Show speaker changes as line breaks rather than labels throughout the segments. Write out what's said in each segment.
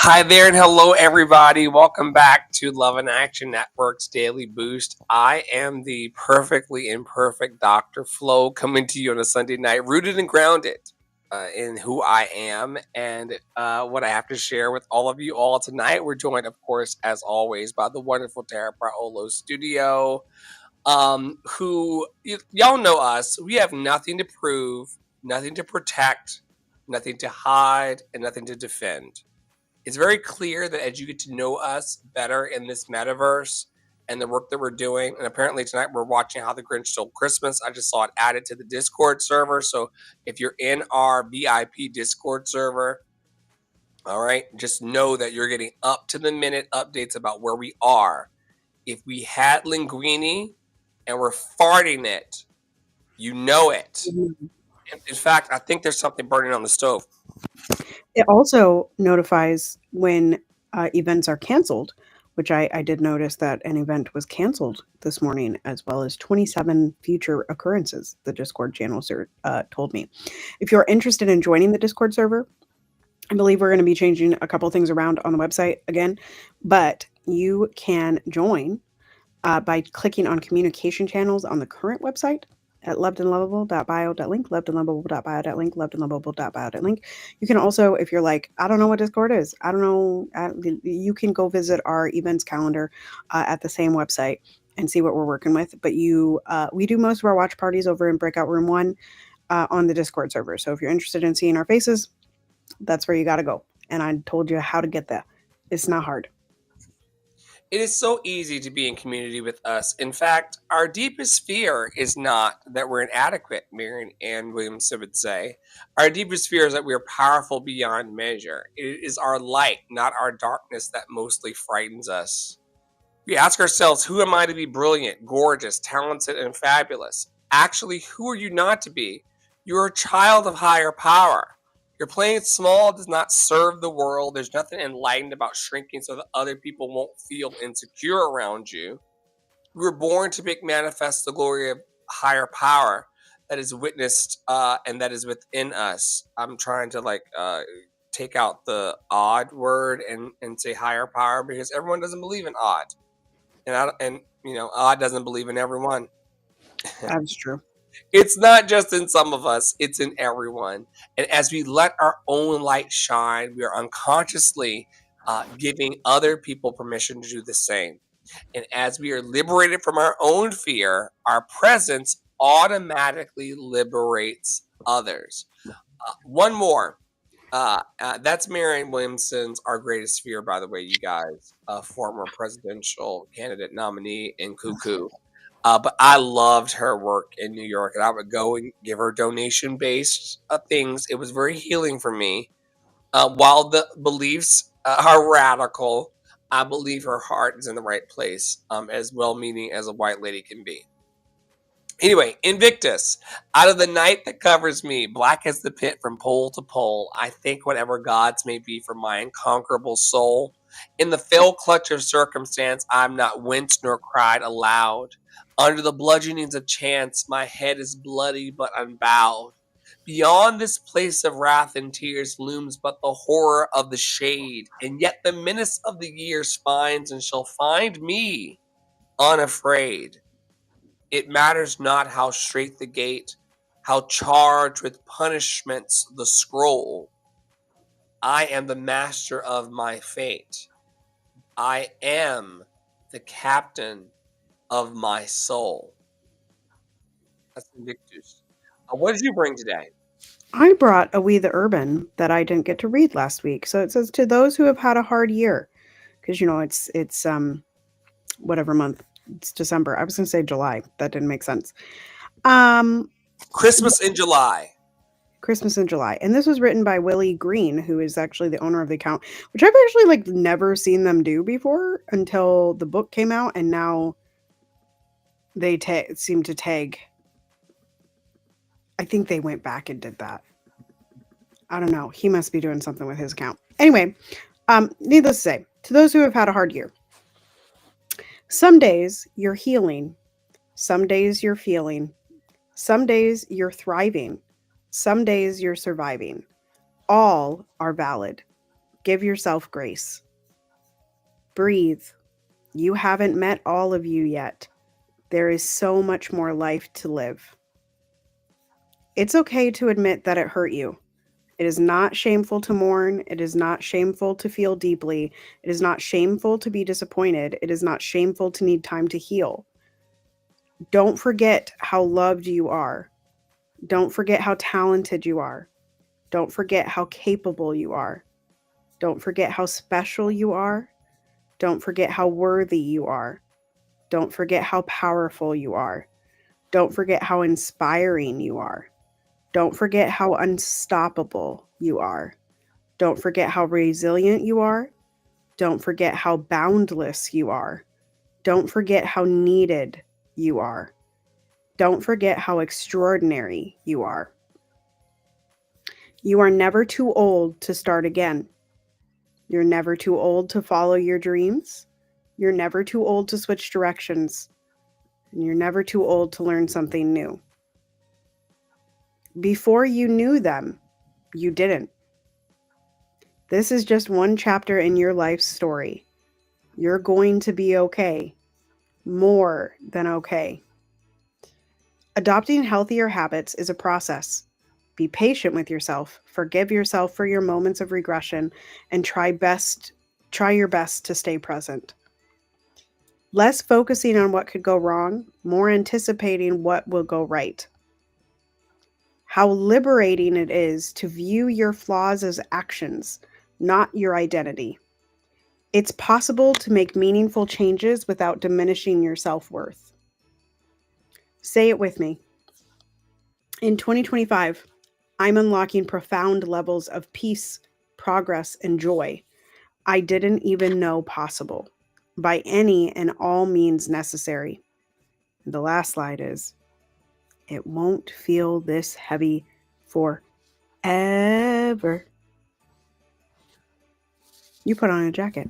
Hi there and hello everybody. Welcome back to Love and Action Network's Daily Boost. I am the perfectly imperfect Dr. Flo coming to you on a Sunday night, rooted and grounded in who I am and what I have to share with all of you all tonight. We're joined, of course, as always, by the wonderful Tara Paolo Studio, who y'all know us. We have nothing to prove, nothing to protect, nothing to hide, and nothing to defend. It's very clear that as you get to know us better in this metaverse and the work that we're doing, and apparently tonight we're watching How the Grinch Stole Christmas. I just saw it added to the Discord server. So if you're in our VIP Discord server, all right, just know that you're getting up to the minute updates about where we are. If we had linguine and we're farting it, you know it. In fact, I think there's something burning on the stove.
It also notifies when events are canceled, which I did notice that an event was canceled this morning, as well as 27 future occurrences, the Discord channel told me. If you're interested in joining the Discord server, I believe we're going to be changing a couple things around on the website again, but you can join by clicking on communication channels on the current website at lovedandlovable.bio.link, lovedandlovable.bio.link, lovedandlovable.bio.link. You can also, if you're like, I don't know what Discord is, I don't know, you can go visit our events calendar at the same website and see what we're working with. But we do most of our watch parties over in Breakout Room 1 on the Discord server. So if you're interested in seeing our faces, that's where you got to go. And I told you how to get there. It's not hard.
It is so easy to be in community with us. In fact, our deepest fear is not that we're inadequate, Marion Ann Williamson would say. Our deepest fear is that we are powerful beyond measure. It is our light, not our darkness, that mostly frightens us. We ask ourselves, who am I to be brilliant, gorgeous, talented, and fabulous? Actually, who are you not to be? You're a child of higher power. Your playing small does not serve the world. There's nothing enlightened about shrinking so that other people won't feel insecure around you. We were born to make manifest the glory of higher power that is witnessed and that is within us. I'm trying to take out the odd word and say higher power because everyone doesn't believe in odd. And odd doesn't believe in everyone.
That's true.
It's not just in some of us, it's in everyone. And as we let our own light shine, we are unconsciously giving other people permission to do the same. And as we are liberated from our own fear, our presence automatically liberates others. One more. That's Marianne Williamson's Our Greatest Fear, by the way, you guys, former presidential candidate nominee in Cuckoo. But I loved her work in New York, and I would go and give her donation-based things. It was very healing for me. While the beliefs are radical, I believe her heart is in the right place, as well-meaning as a white lady can be. Anyway, Invictus. Out of the night that covers me, black as the pit from pole to pole, I think whatever gods may be for my unconquerable soul. In the fell clutch of circumstance, I'm not winced nor cried aloud. Under the bludgeonings of chance, my head is bloody but unbowed. Beyond this place of wrath and tears looms but the horror of the shade, and yet the menace of the years finds and shall find me unafraid. It matters not how strait the gate, how charged with punishments the scroll. I am the master of my fate. I am the captain of my soul. That's Invictus. What did you bring today?
I brought a We the Urban that I didn't get to read last week. So it says to those who have had a hard year, because it's whatever month. It's December. I was gonna say July. That didn't make sense.
Christmas in July.
Christmas in July. And this was written by Willie Green, who is actually the owner of the account, which I've actually never seen them do before until the book came out, and now they seem to tag. I think they went back and did that. I don't know. He must be doing something with his account. Anyway, needless to say, to those who have had a hard year, some days you're healing, some days you're feeling, some days you're thriving, some days you're surviving. All are valid. Give yourself grace. Breathe. You haven't met all of you yet. There is so much more life to live. It's okay to admit that it hurt you. It is not shameful to mourn. It is not shameful to feel deeply. It is not shameful to be disappointed. It is not shameful to need time to heal. Don't forget how loved you are. Don't forget how talented you are. Don't forget how capable you are. Don't forget how special you are. Don't forget how worthy you are. Don't forget how powerful you are. Don't forget how inspiring you are. Don't forget how unstoppable you are. Don't forget how resilient you are. Don't forget how boundless you are. Don't forget how needed you are. Don't forget how extraordinary you are. You are never too old to start again. You're never too old to follow your dreams. You're never too old to switch directions. And you're never too old to learn something new. Before you knew them, you didn't. This is just one chapter in your life story. You're going to be okay. More than okay. Adopting healthier habits is a process. Be patient with yourself, forgive yourself for your moments of regression, and try your best to stay present. Less focusing on what could go wrong, more anticipating what will go right. How liberating it is to view your flaws as actions, not your identity. It's possible to make meaningful changes without diminishing your self-worth. Say it with me. In 2025, I'm unlocking profound levels of peace, progress, and joy I didn't even know possible by any and all means necessary. And the last slide is, it won't feel this heavy forever. You put on a jacket.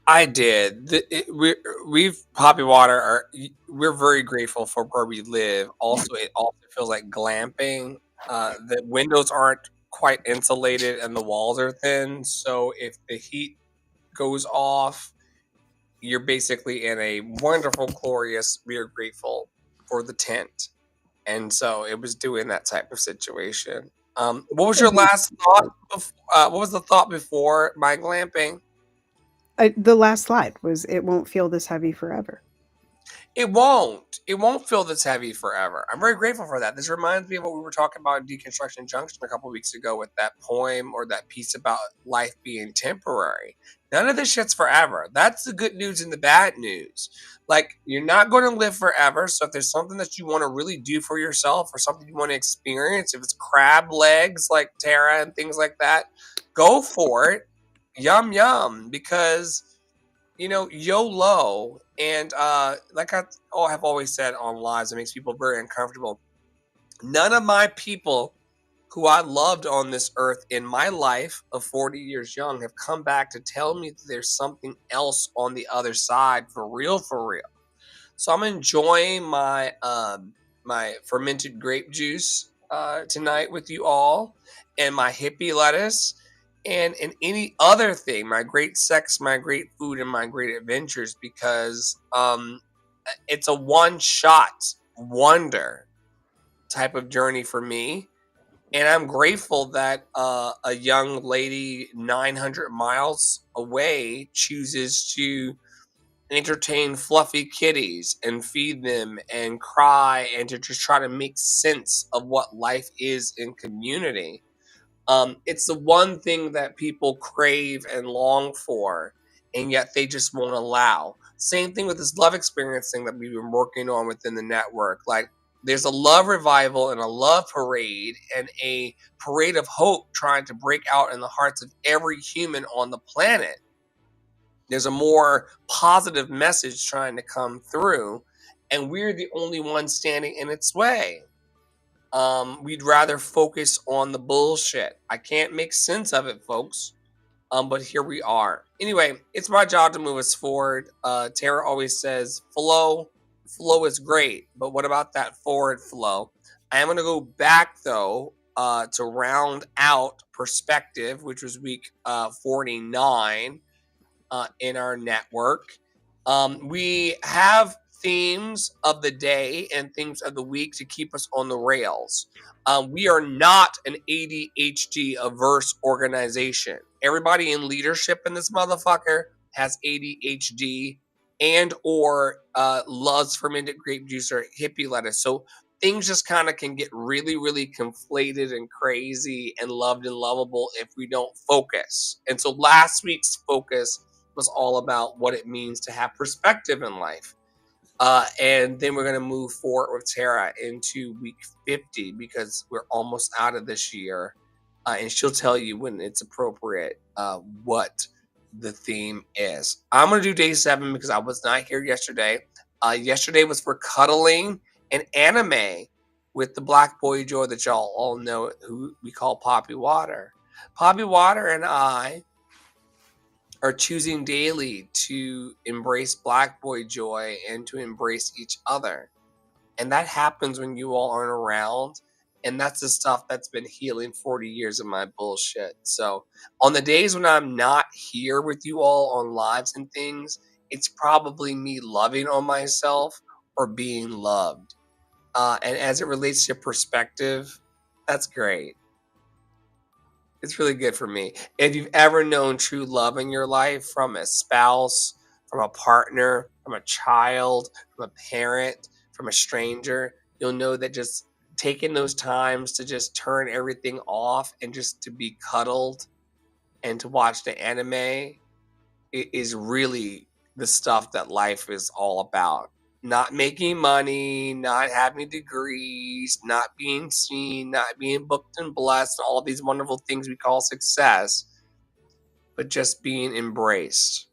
I did. We've Poppy Water. We're very grateful for where we live. Also, it also feels like glamping. The windows aren't quite insulated and the walls are thin. So if the heat goes off, you're basically in a wonderful, glorious. We are grateful for the tent, and so it was doing that type of situation. What was your last thought? What was the thought before my glamping?
The last slide was, it won't feel this heavy forever.
It won't. It won't feel this heavy forever. I'm very grateful for that. This reminds me of what we were talking about in Deconstruction Junction a couple weeks ago with that poem or that piece about life being temporary. None of this shit's forever. That's the good news and the bad news. Like, you're not going to live forever. So if there's something that you want to really do for yourself or something you want to experience, if it's crab legs like Tara and things like that, go for it. Yum, yum. Because YOLO, and like I have always said on lives, it makes people very uncomfortable. None of my people who I loved on this earth in my life of 40 years young have come back to tell me that there's something else on the other side for real, for real. So I'm enjoying my fermented grape juice tonight with you all, and my hippie lettuce, and any other thing, my great sex, my great food, and my great adventures, because it's a one shot wonder type of journey for me. And I'm grateful that a young lady 900 miles away chooses to entertain fluffy kitties and feed them and cry and to just try to make sense of what life is in community. It's the one thing that people crave and long for, and yet they just won't allow. Same thing with this love experience thing that we've been working on within the network. Like, there's a love revival and a love parade and a parade of hope trying to break out in the hearts of every human on the planet. There's a more positive message trying to come through, and we're the only ones standing in its way. We'd rather focus on the bullshit. I can't make sense of it, folks. But here we are. Anyway, it's my job to move us forward. Tara always says, flow is great, but what about that forward flow? I am going to go back, though, to round out perspective, which was week 49 in our network. We have themes of the day and themes of the week to keep us on the rails. We are not an ADHD averse organization. Everybody in leadership in this motherfucker has ADHD and or loves fermented grape juice or hippie lettuce. So things just kind of can get really, really conflated and crazy and loved and lovable if we don't focus. And so last week's focus was all about what it means to have perspective in life. And then we're going to move forward with Tara into week 50 because we're almost out of this year. And she'll tell you when it's appropriate what the theme is. I'm going to do day 7 because I was not here yesterday. Yesterday was for cuddling and anime with the black boy joy that y'all all know, who we call Poppy Water. Poppy Water and I are choosing daily to embrace black boy joy and to embrace each other. And that happens when you all aren't around. And that's the stuff that's been healing 40 years of my bullshit. So on the days when I'm not here with you all on lives and things, it's probably me loving on myself or being loved. And as it relates to perspective, that's great. It's really good for me. If you've ever known true love in your life from a spouse, from a partner, from a child, from a parent, from a stranger, you'll know that just taking those times to just turn everything off and just to be cuddled and to watch the anime is really the stuff that life is all about. Not making money, not having degrees, not being seen, not being booked and blessed, all these wonderful things we call success, but just being embraced.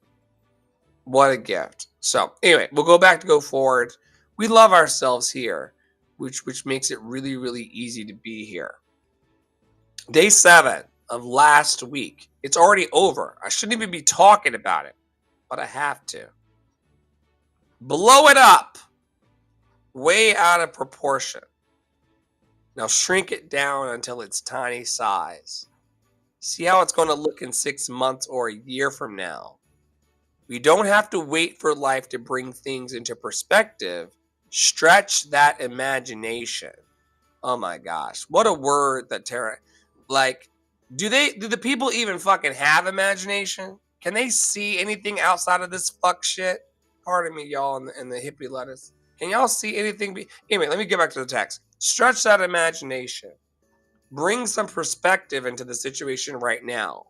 What a gift. So anyway, we'll go forward. We love ourselves here, which makes it really, really easy to be here. Day 7 of last week. It's already over. I shouldn't even be talking about it, but I have to. Blow it up. Way out of proportion. Now shrink it down until it's tiny size. See how it's going to look in 6 months or a year from now. We don't have to wait for life to bring things into perspective. Stretch that imagination. Oh my gosh. What a word that Tara, like, do the people even fucking have imagination? Can they see anything outside of this fuck shit? Pardon me, y'all, and the hippie lettuce. Can y'all see anything? Anyway, let me get back to the text. Stretch that imagination. Bring some perspective into the situation right now.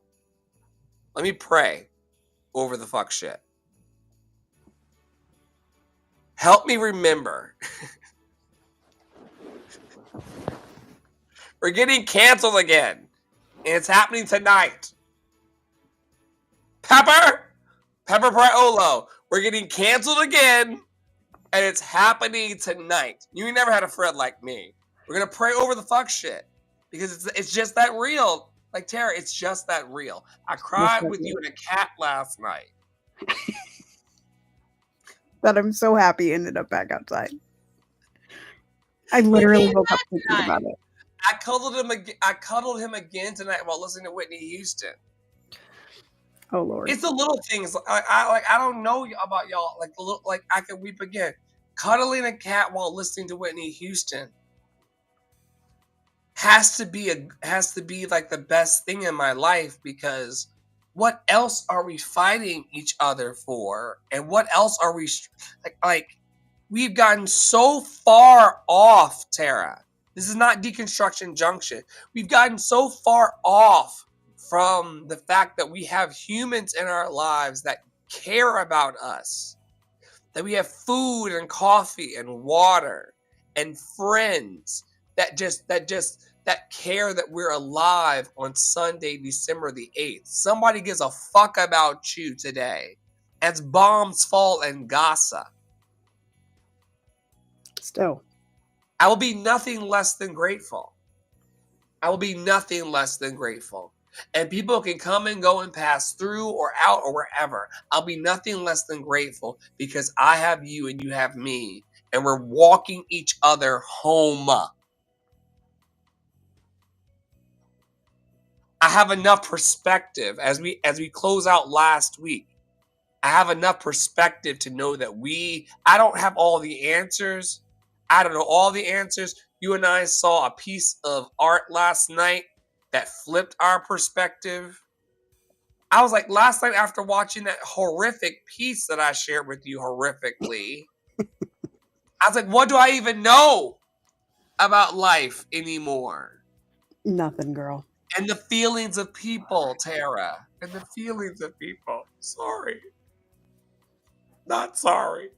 Let me pray over the fuck shit. Help me remember. We're getting canceled again. And it's happening tonight. Pepper Priolo. We're getting canceled again. And it's happening tonight. You never had a friend like me. We're going to pray over the fuck shit. Because it's just that real. Like, Tara, it's just that real. I cried with you and a cat last night.
That I'm so happy ended up back outside. I literally woke up thinking about it.
I cuddled him again tonight while listening to Whitney Houston.
Oh Lord!
It's the little things. I don't know about y'all. Like I could weep again. Cuddling a cat while listening to Whitney Houston has to be like the best thing in my life, because what else are we fighting each other for? And what else are we like? We've gotten so far off, Tara. This is not Deconstruction Junction. We've gotten so far off from the fact that we have humans in our lives that care about us, that we have food and coffee and water and friends that care that we're alive on Sunday, December the 8th. Somebody gives a fuck about you today as bombs fall in Gaza.
Still,
I will be nothing less than grateful. I will be nothing less than grateful. And people can come and go and pass through or out or wherever. I'll be nothing less than grateful because I have you and you have me. And we're walking each other home. have enough perspective as we close out last week. I have enough perspective to know that I don't have all the answers. I don't know all the answers. You and I saw a piece of art last night that flipped our perspective. I was like, last night after watching that horrific piece that I shared with you horrifically, I was like, what do I even know about life anymore?
Nothing, girl.
And the feelings of people, Tara. And the feelings of people. Sorry. Not sorry.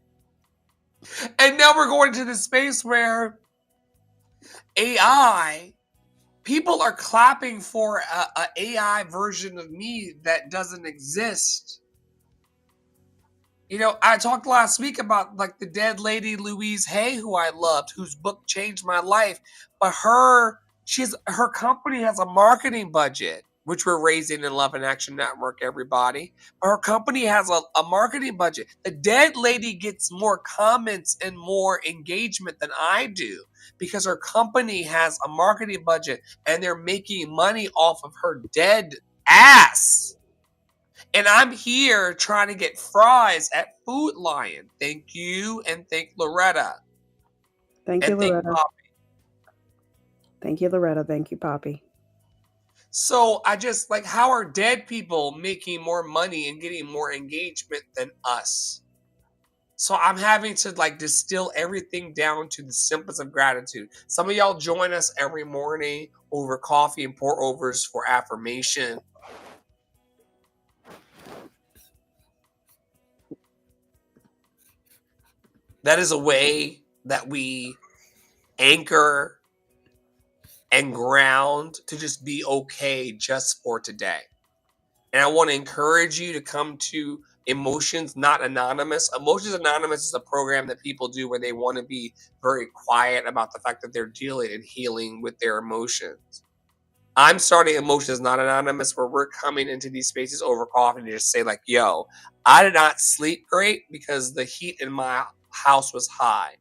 And now we're going to the space where AI, people are clapping for a AI version of me that doesn't exist. You know, I talked last week about like the dead lady Louise Hay, who I loved, whose book changed my life. But her company has a marketing budget, which we're raising in Love and Action Network, everybody. Her company has a marketing budget. The dead lady gets more comments and more engagement than I do because her company has a marketing budget and they're making money off of her dead ass. And I'm here trying to get fries at Food Lion. Thank you and thank Loretta.
Thank you,
And thank
Loretta.
Poppy.
Thank you, Loretta. Thank you, Poppy.
So I just like, how are dead people making more money and getting more engagement than us? So I'm having to like distill everything down to the simplest of gratitude. Some of y'all join us every morning over coffee and pour overs for affirmation. That is a way that we anchor and ground to just be okay just for today. And I want to encourage you to come to Emotions Not Anonymous. Emotions Anonymous is a program that people do where they want to be very quiet about the fact that they're dealing and healing with their emotions. I'm starting Emotions Not Anonymous where we're coming into these spaces over coffee to just say like, yo, I did not sleep great because the heat in my house was high.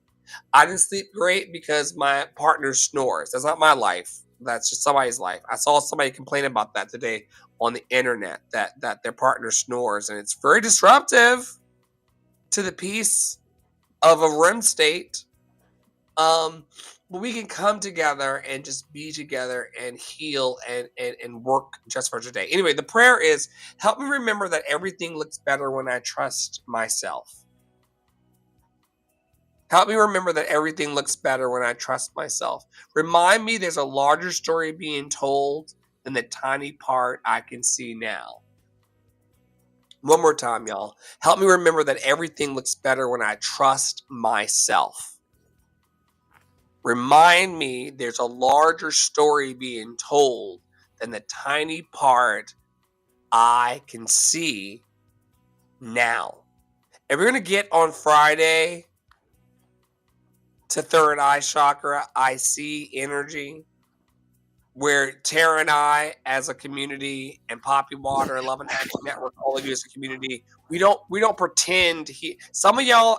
I didn't sleep great because my partner snores. That's not my life. That's just somebody's life. I saw somebody complain about that today on the internet that their partner snores, and it's very disruptive to the peace of a REM state. But we can come together and just be together and heal and work just for today. Anyway, the prayer is help me remember that everything looks better when I trust myself. Help me remember that everything looks better when I trust myself. Remind me there's a larger story being told than the tiny part I can see now. One more time, y'all. Help me remember that everything looks better when I trust myself. Remind me there's a larger story being told than the tiny part I can see now. And we're going to get on Friday to third eye chakra, I see energy, where Tara and I, as a community, and Poppy Water and Love and Action Network, all of you as a community, we don't pretend. Some of y'all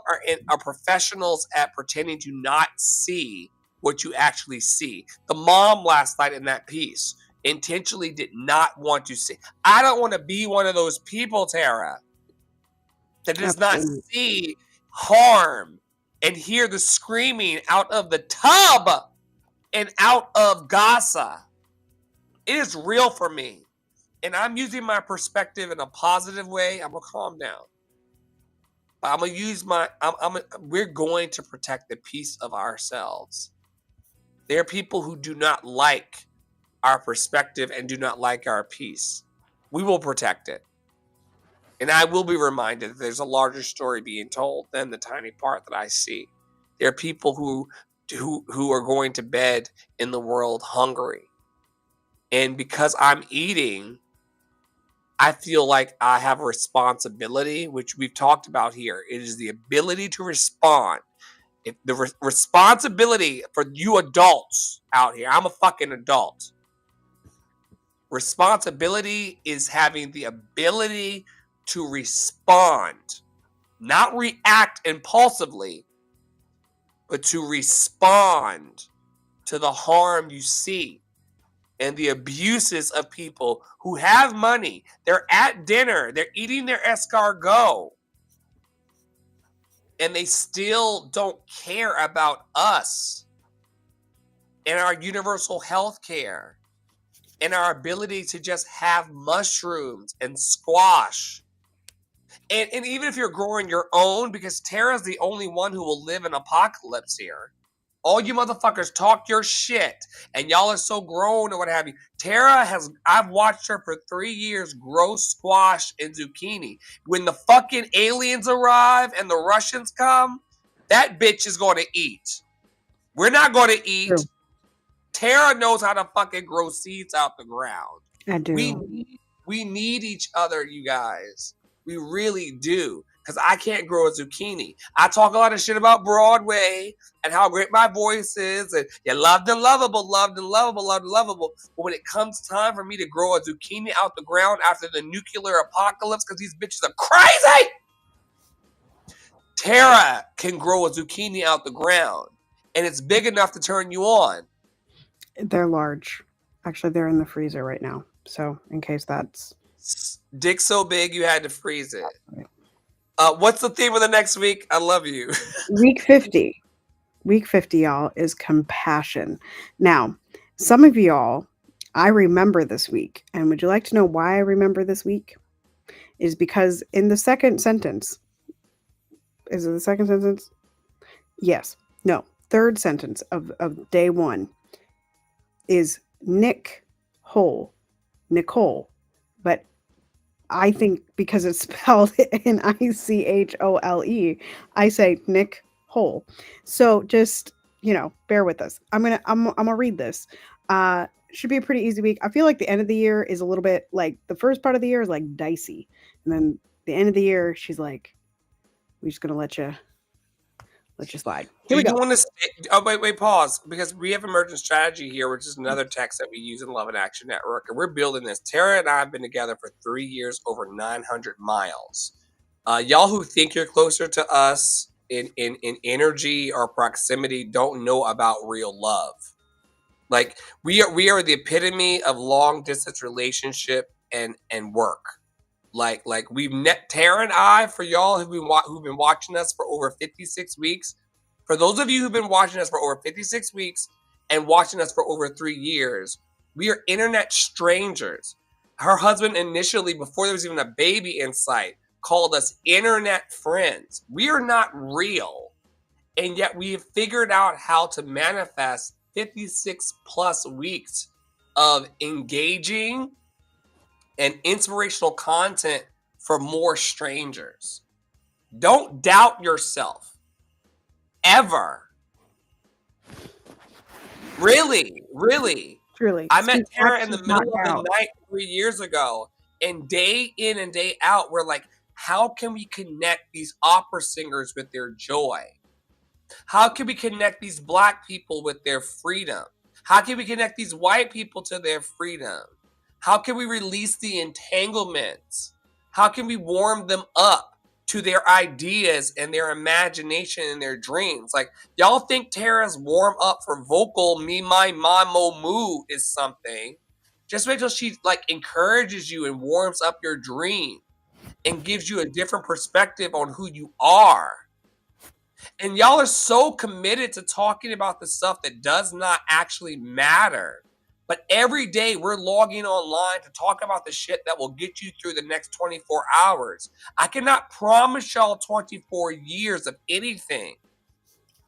are professionals at pretending to not see what you actually see. The mom last night in that piece intentionally did not want to see. I don't want to be one of those people, Tara, that does not
Absolutely.
see harm and hear the screaming out of the tub and out of Gaza. It is real for me. And I'm using my perspective in a positive way. I'm going to calm down. But I'm going to use we're going to protect the peace of ourselves. There are people who do not like our perspective and do not like our peace. We will protect it. And I will be reminded that there's a larger story being told than the tiny part that I see. There are people who are going to bed in the world hungry. And because I'm eating, I feel like I have a responsibility, which we've talked about here. It is the ability to respond. If the responsibility for you adults out here, I'm a fucking adult. Responsibility is having the ability to respond, not react impulsively, but to respond to the harm you see. and the abuses of people who have money. They're at dinner, they're eating their escargot, and they still don't care about us and our universal health care and our ability to just have mushrooms and squash. And even if you're growing your own, because Tara's the only one who will live an apocalypse here. All you motherfuckers talk your shit, and y'all are so grown or what have you. I've watched her for 3 years grow squash and zucchini. When the fucking aliens arrive and the Russians come, that bitch is going to eat. We're not going to eat.
True.
Tara knows how to fucking grow seeds out the ground.
I
We
do.
need, we need each other, you guys. We really do. Because I can't grow a zucchini. I talk a lot of shit about Broadway and how great my voice is, and you loved and lovable, loved and lovable, loved and lovable. But when it comes time for me to grow a zucchini out the ground after the nuclear apocalypse, because these bitches are crazy, Tara can grow a zucchini out the ground, and it's big enough to turn you on.
They're large. Actually, they're in the freezer right now. So, in case that's
Dick so big you had to freeze it.
right.
What's the theme of the next week? I love you.
Week 50. Week 50, y'all, is compassion. Now, some of y'all, I remember this week. And would you like to know why I remember this week? Is because in the second sentence, is it the second sentence? Yes. No. Third sentence of day one is Nick Hole. Nicole. But I think because it's spelled Nichole, I say Nick Hole. So just, bear with us. I'm gonna read this. Should be a pretty easy week. I feel like the end of the year is a little bit like the first part of the year is like dicey. And then the end of the year, she's like, we're just gonna let you slide.
Do
Here we
you
go.
want to stay? Oh, wait, pause. Because we have emergent strategy here, which is another text that we use in Love and Action Network. And we're building this. Tara and I have been together for 3 years, over 900 miles. Y'all who think you're closer to us in energy or proximity don't know about real love. Like we are the epitome of long distance relationship and work. Like we've Tara and I, for y'all who've been watching us for over 56 weeks. For those of you who've been watching us for over 56 weeks and watching us for over 3 years, we are internet strangers. Her husband initially, before there was even a baby in sight, called us internet friends. We are not real. And yet we have figured out how to manifest 56 plus weeks of engaging and inspirational content for more strangers. Don't doubt yourself. Ever. Really, really.
Truly.
I met
Speak
Tara in the
actions, not
middle of the
doubt.
night 3 years ago, and day in and day out, we're like, how can we connect these opera singers with their joy? How can we connect these Black people with their freedom? How can we connect these white people to their freedom? How can we release the entanglements? How can we warm them up to their ideas and their imagination and their dreams? Like, y'all think Tara's warm up for vocal me, my, mamo, moo is something. Just wait till she like encourages you and warms up your dream and gives you a different perspective on who you are. And y'all are so committed to talking about the stuff that does not actually matter. But every day we're logging online to talk about the shit that will get you through the next 24 hours. I cannot promise y'all 24 years of anything.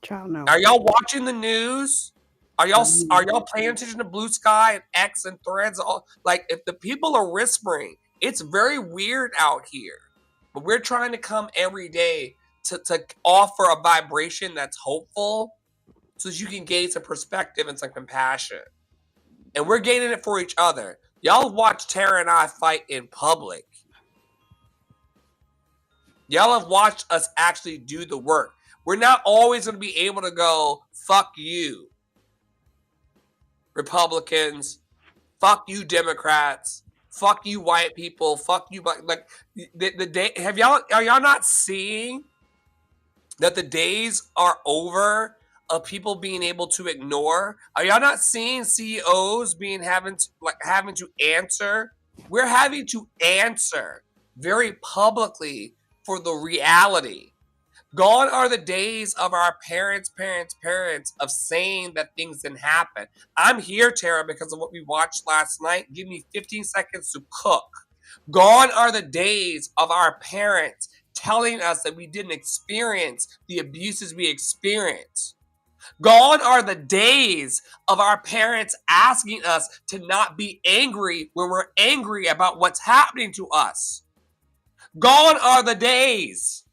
Child, no.
Are y'all watching the news? Are y'all paying attention to Blue Sky and X and Threads? Like, if the people are whispering, it's very weird out here. But we're trying to come every day to offer a vibration that's hopeful so that you can gain some perspective and some compassion. And we're gaining it for each other. Y'all watch Tara and I fight in public. Y'all have watched us actually do the work. We're not always going to be able to go, fuck you, Republicans, fuck you, Democrats, fuck you, white people, fuck you, like the day. Are y'all not seeing that the days are over of people being able to ignore? Are y'all not seeing CEOs having to answer? We're having to answer very publicly for the reality. Gone are the days of our parents of saying that things didn't happen. I'm here, Tara, because of what we watched last night. Give me 15 seconds to cook. Gone are the days of our parents telling us that we didn't experience the abuses we experienced. Gone are the days of our parents asking us to not be angry when we're angry about what's happening to us. Gone are the days.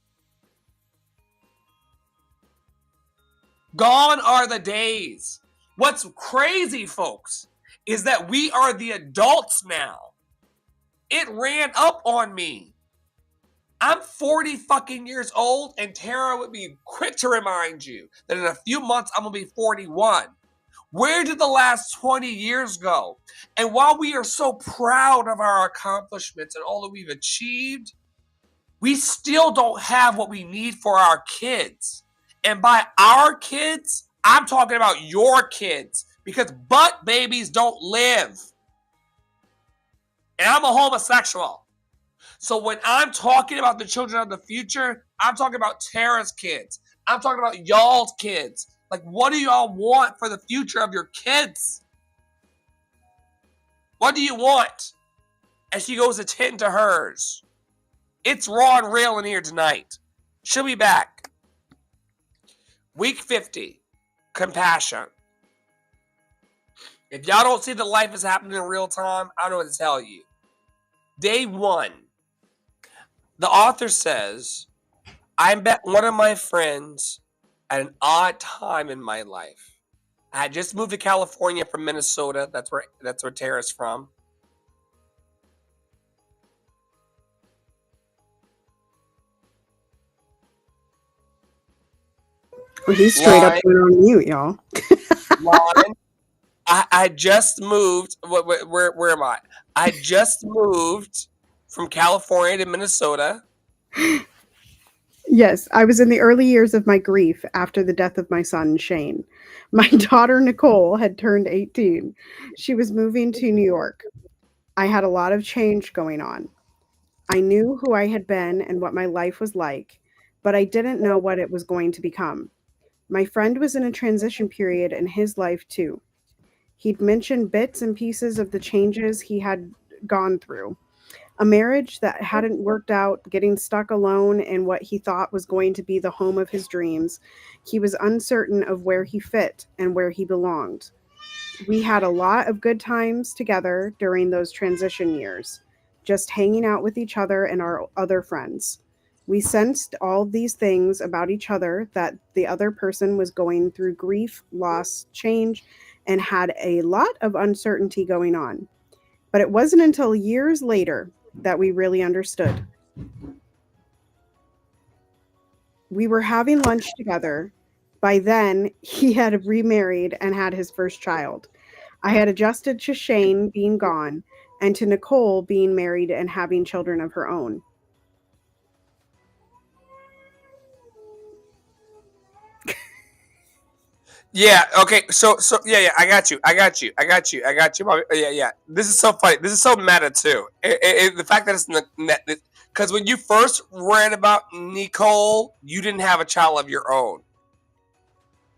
Gone are the days. What's crazy, folks, is that we are the adults now. It ran up on me. I'm 40 fucking years old, and Tara would be quick to remind you that in a few months I'm gonna be 41. Where did the last 20 years go? And while we are so proud of our accomplishments and all that we've achieved, we still don't have what we need for our kids. And by our kids, I'm talking about your kids, because butt babies don't live. And I'm a homosexual. So when I'm talking about the children of the future, I'm talking about Tara's kids. I'm talking about y'all's kids. Like, what do y'all want for the future of your kids? What do you want? As she goes to tend to hers. It's raw and real in here tonight. She'll be back. Week 50. Compassion. If y'all don't see that life is happening in real time, I don't know what to tell you. Day 1. The author says, I met one of my friends at an odd time in my life. I had just moved to California from Minnesota. That's where Tara's from.
Well, he's straight up put on mute, y'all.
I just moved. Where am I? I just moved from California to Minnesota.
Yes, I was in the early years of my grief after the death of my son, Shane. My daughter, Nicole, had turned 18. She was moving to New York. I had a lot of change going on. I knew who I had been and what my life was like, but I didn't know what it was going to become. My friend was in a transition period in his life too. He'd mentioned bits and pieces of the changes he had gone through. A marriage that hadn't worked out, getting stuck alone in what he thought was going to be the home of his dreams. He was uncertain of where he fit and where he belonged. We had a lot of good times together during those transition years, just hanging out with each other and our other friends. We sensed all these things about each other, that the other person was going through grief, loss, change, and had a lot of uncertainty going on. But it wasn't until years later that we really understood. We were having lunch together. By then, he had remarried and had his first child. I had adjusted to Shane being gone and to Nicole being married and having children of her own.
Yeah. Okay. So yeah. I got you. Yeah. This is so funny. This is so meta too. The fact that it's because when you first read about Nicole, you didn't have a child of your own,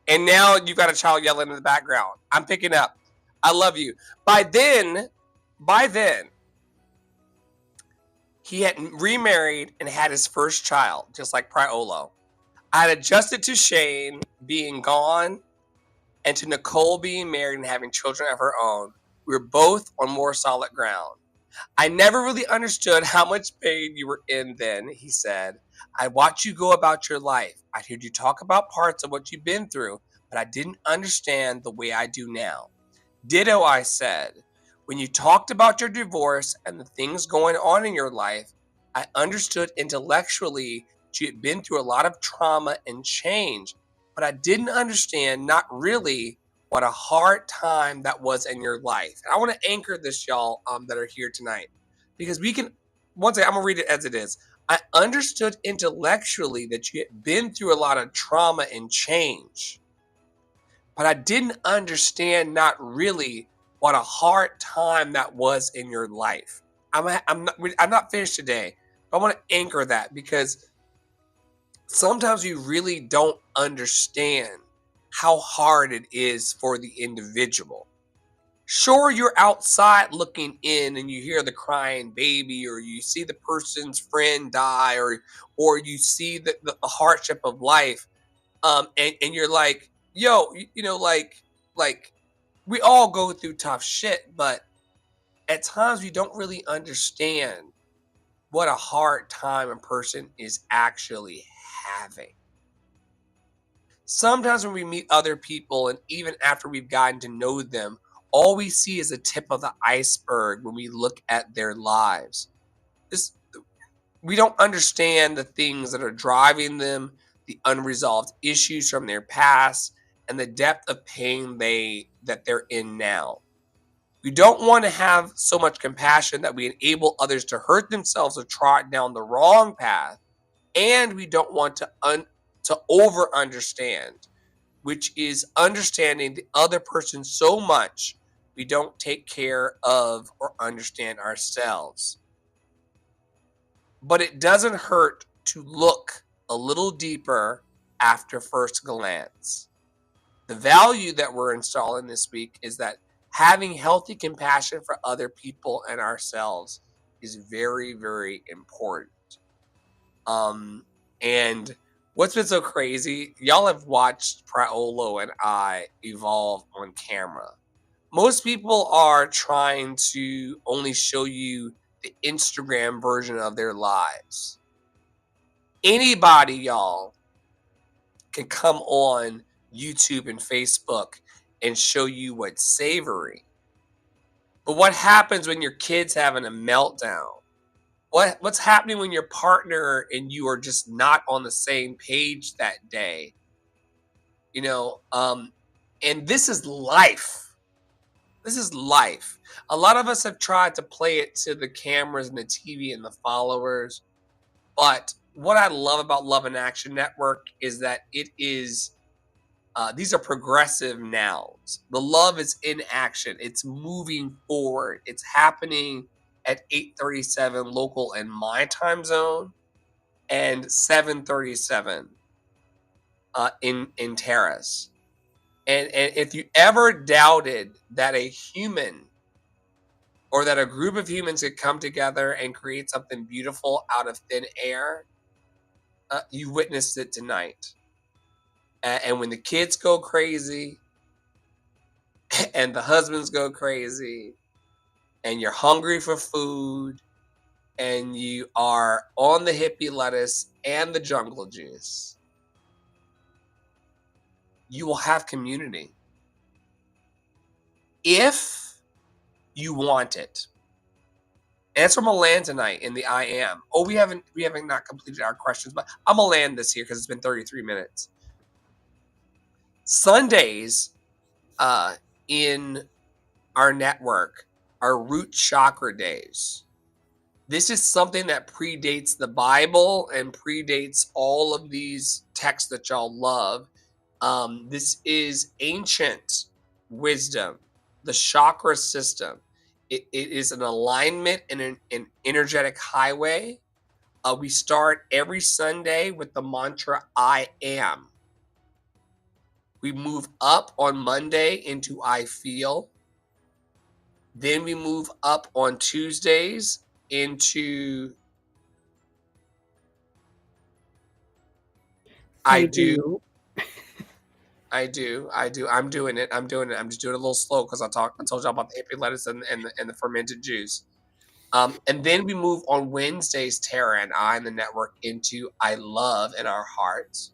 and now you've got a child yelling in the background. I'm picking up. I love you. By then, he had remarried and had his first child, just like Priolo. I had adjusted to Shane being gone and to Nicole being married and having children of her own. We were both on more solid ground. I never really understood how much pain you were in then, he said. I watched you go about your life. I heard you talk about parts of what you've been through, but I didn't understand the way I do now. Ditto, I said. When you talked about your divorce and the things going on in your life, I understood intellectually that you had been through a lot of trauma and change, but I didn't understand, not really, what a hard time that was in your life. And I want to anchor this, y'all, that are here tonight, because we can. Once again, I'm gonna read it as it is. I understood intellectually that you had been through a lot of trauma and change, but I didn't understand not really what a hard time that was in your life. I'm not finished today. I want to anchor that because sometimes you really don't understand how hard it is for the individual. Sure, you're outside looking in and you hear the crying baby, or you see the person's friend die, or you see the hardship of life, and you're like, yo, like we all go through tough shit, but at times we don't really understand what a hard time a person is actually having. Sometimes when we meet other people, and even after we've gotten to know them, all we see is a tip of the iceberg when we look at their lives. This, we don't understand the things that are driving them, the unresolved issues from their past, and the depth of pain they're in now. We don't want to have so much compassion that we enable others to hurt themselves or trot down the wrong path, and we don't want to over understand, which is understanding the other person so much we don't take care of or understand ourselves. But it doesn't hurt to look a little deeper after first glance. The value that we're installing this week is that having healthy compassion for other people and ourselves is very, very important. And what's been so crazy, y'all have watched Praolo and I evolve on camera. Most people are trying to only show you the Instagram version of their lives. Anybody, y'all, can come on YouTube and Facebook and show you what's savory. But what happens when your kid's having a meltdown? What's happening when your partner and you are just not on the same page that day? You know, and this is life. This is life. A lot of us have tried to play it to the cameras and the TV and the followers. But what I love about Love in Action Network is that it is, these are progressive nouns. The love is in action. It's moving forward. It's happening at 8:37 local in my time zone and 7:37 in Terrace. And if you ever doubted that a human or that a group of humans could come together and create something beautiful out of thin air, you witnessed it tonight. And when the kids go crazy and the husbands go crazy and you're hungry for food and you are on the hippie lettuce and the jungle juice, you will have community if you want it. Answer Milan tonight in the I am. Oh, we haven't not completed our questions, but I'm gonna land this here because it's been 33 minutes. Sundays in our network are root chakra days. This is something that predates the Bible and predates all of these texts that y'all love. This is ancient wisdom, the chakra system. It is an alignment and an energetic highway. We start every Sunday with the mantra, I am. We move up on Monday into I feel. Then we move up on Tuesdays into I
I
do.
do.
I do. I'm doing it. I'm just doing it a little slow because I told y'all about the hippie lettuce and the fermented juice. And then we move on Wednesdays, Tara and I in the network, into I love in our hearts.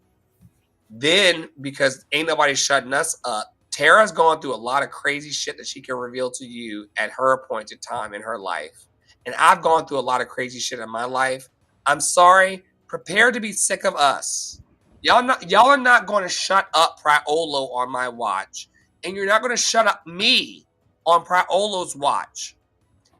Then, because ain't nobody shutting us up, Tara's gone through a lot of crazy shit that she can reveal to you at her appointed time in her life. And I've gone through a lot of crazy shit in my life. I'm sorry. Prepare to be sick of us. Y'all are not going to shut up Praolo on my watch. And you're not going to shut up me on Praolo's watch.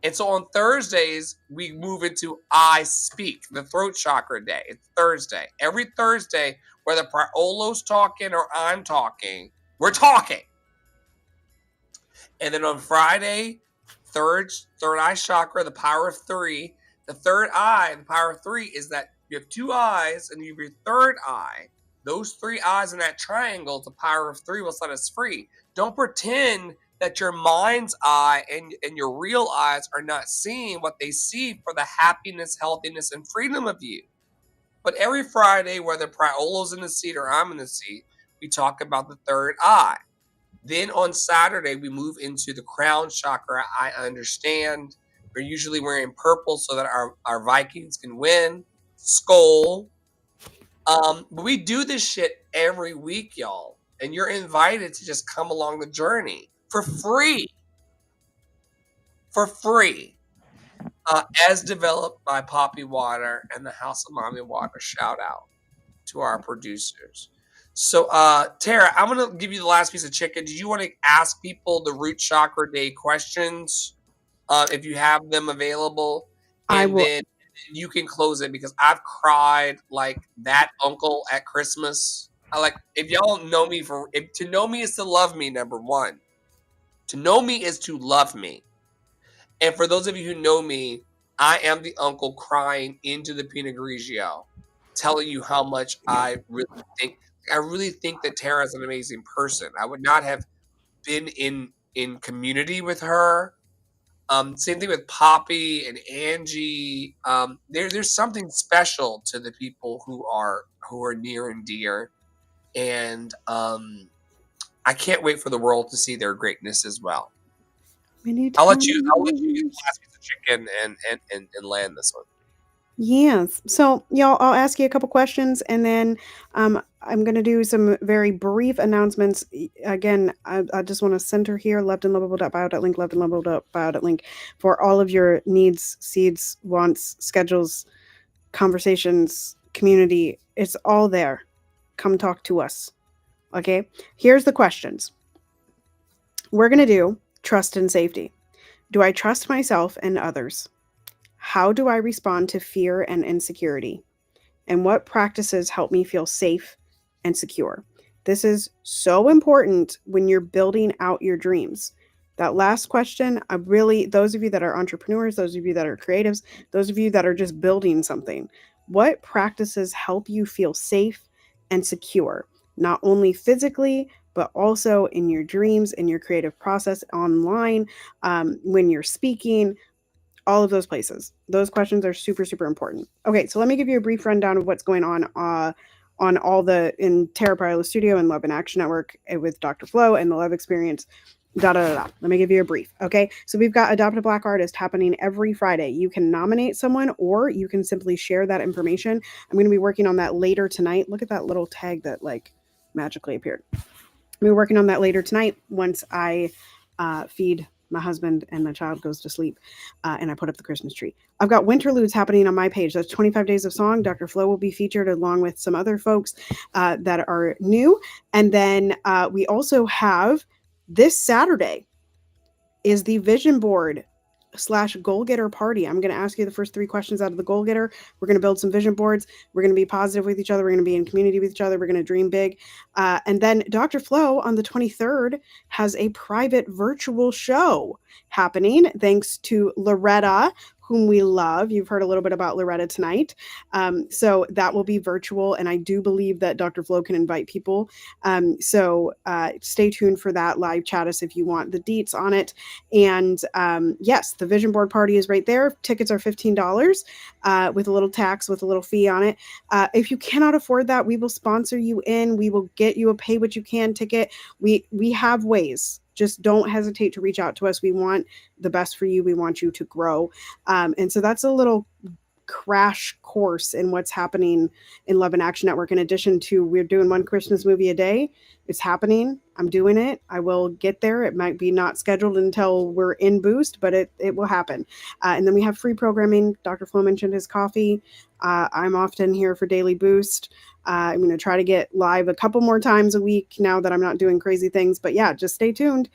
And so on Thursdays, we move into I Speak, the throat chakra day. It's Thursday. Every Thursday, whether Praolo's talking or I'm talking, We're talking. And then on Friday, third eye chakra, the power of three. The third eye, the power of three is that you have two eyes and you have your third eye. Those three eyes in that triangle, the power of three will set us free. Don't pretend that your mind's eye and your real eyes are not seeing what they see for the happiness, healthiness, and freedom of you. But every Friday, whether Priolo's in the seat or I'm in the seat, we talk about the third eye. Then on Saturday, we move into the crown chakra. I understand. We're usually wearing purple so that our Vikings can win. Skull. But we do this shit every week, y'all. And you're invited to just come along the journey for free. For free. As developed by Poppy Water and the House of Mommy Water. Shout out to our producers. So, Tara, I'm going to give you the last piece of chicken. Did you want to ask people the root chakra day questions if you have them available?
I
And
will.
then you can close it because I've cried like that uncle at Christmas. If y'all know me to know me is to love me, number one. To know me is to love me. And for those of you who know me, I am the uncle crying into the Pinot Grigio, telling you how much I really think that Tara is an amazing person. I would not have been in community with her. Same thing with Poppy and Angie. There's something special to the people who are near and dear, and I can't wait for the world to see their greatness as well.
Many
I'll let you get the
times.
last piece of chicken and land this one.
Yes. So, y'all, I'll ask you a couple questions and then I'm going to do some very brief announcements. Again, I just want to center here lovedandlovable.bio.link, lovedandlovable.bio.link for all of your needs, seeds, wants, schedules, conversations, community. It's all there. Come talk to us. Okay. Here's the questions. We're going to do trust and safety. Do I trust myself and others? How do I respond to fear and insecurity? And what practices help me feel safe and secure? This is so important when you're building out your dreams. That last question, those of you that are entrepreneurs, those of you that are creatives, those of you that are just building something, what practices help you feel safe and secure, not only physically, but also in your dreams, in your creative process online, when you're speaking, all of those places. Those questions are super, super important. Okay, so let me give you a brief rundown of what's going on all in Tara Parlo's studio and Love in Action Network with Dr. Flo and the Love Experience. Let me give you a brief. Okay, so we've got Adopt a Black Artist happening every Friday. You can nominate someone or you can simply share that information. I'm going to be working on that later tonight. Look at that little tag that like magically appeared. We're working on that later tonight once I feed my husband and my child goes to sleep and I put up the Christmas tree. I've got Winterludes happening on my page. That's 25 Days of Song. Dr. Flo will be featured along with some other folks that are new. And then we also have this Saturday is the vision board / goal getter party. I'm going to ask you the first 3 questions out of the goal getter. We're going to build some vision boards. We're going to be positive with each other. We're going to be in community with each other. We're going to dream big. And then Dr. Flo on the 23rd has a private virtual show happening thanks to Loretta, whom we love. You've heard a little bit about Loretta tonight. So that will be virtual. And I do believe that Dr. Flo can invite people. So stay tuned for that. Live chat us if you want the deets on it. And yes, the vision board party is right there. Tickets are $15 with a little tax, with a little fee on it. If you cannot afford that, we will sponsor you in. We will get you a pay what you can ticket. We have ways. Just don't hesitate to reach out to us. We want the best for you. We want you to grow. And so that's a little crash course in what's happening in Love and Action Network. In addition to, we're doing one Christmas movie a day. It's happening. I'm doing it. I will get there. It might be not scheduled until we're in Boost, but it will happen. And then we have free programming. Dr. Flo mentioned his coffee. I'm often here for Daily Boost. I'm going to try to get live a couple more times a week now that I'm not doing crazy things. But yeah, just stay tuned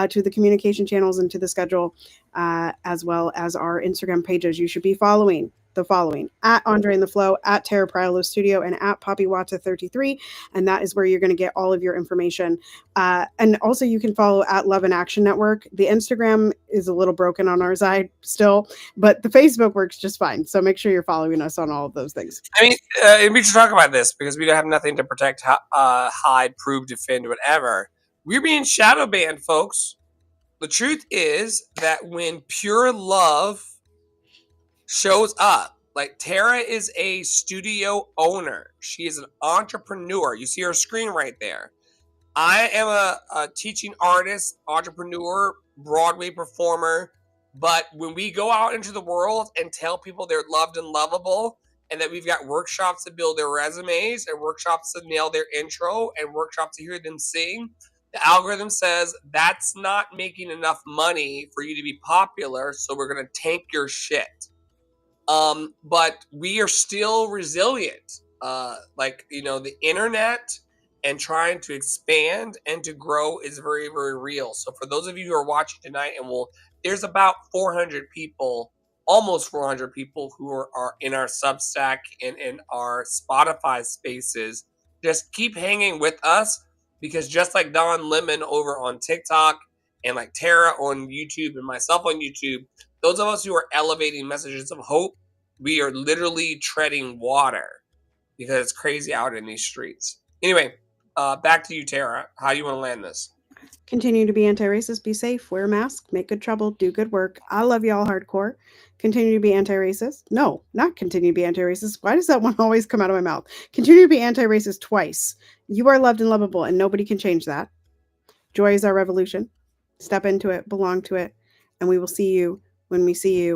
to the communication channels and to the schedule, as well as our Instagram pages you should be following. the following: at Andre and the Flow, at Tara Priolo Studio, and at Poppy Watsa 33. And that is where you're going to get all of your information. And also, you can follow at Love and Action Network. The Instagram is a little broken on our side still, but the Facebook works just fine. So make sure you're following us on all of those things.
I mean, and we should talk about this because we don't have nothing to protect, hide, prove, defend, whatever. We're being shadow banned, folks. The truth is that when pure love shows up, like Tara is a studio owner, she is an entrepreneur. You see her screen right there. I am a teaching artist, entrepreneur, Broadway performer. But when we go out into the world and tell people they're loved and lovable, and that we've got workshops to build their resumes and workshops to nail their intro and workshops to hear them sing, the algorithm says that's not making enough money for you to be popular, so we're going to tank your shit. But we are still resilient. The internet and trying to expand and to grow is very, very real. So for those of you who are watching tonight, there's about 400 people, almost 400 people who are in our Substack and in our Spotify spaces. Just keep hanging with us, because just like Don Lemon over on TikTok and like Tara on YouTube and myself on YouTube, those of us who are elevating messages of hope, we are literally treading water because it's crazy out in these streets. Anyway, back to you, Tara. How do you want to land this?
Continue to be anti-racist, be safe, wear a mask, make good trouble, do good work. I love y'all hardcore. Continue to be anti-racist. No, not continue to be anti-racist. Why does that one always come out of my mouth? Continue to be anti-racist twice. You are loved and lovable, and nobody can change that. Joy is our revolution. Step into it, belong to it, and we will see you when we see you.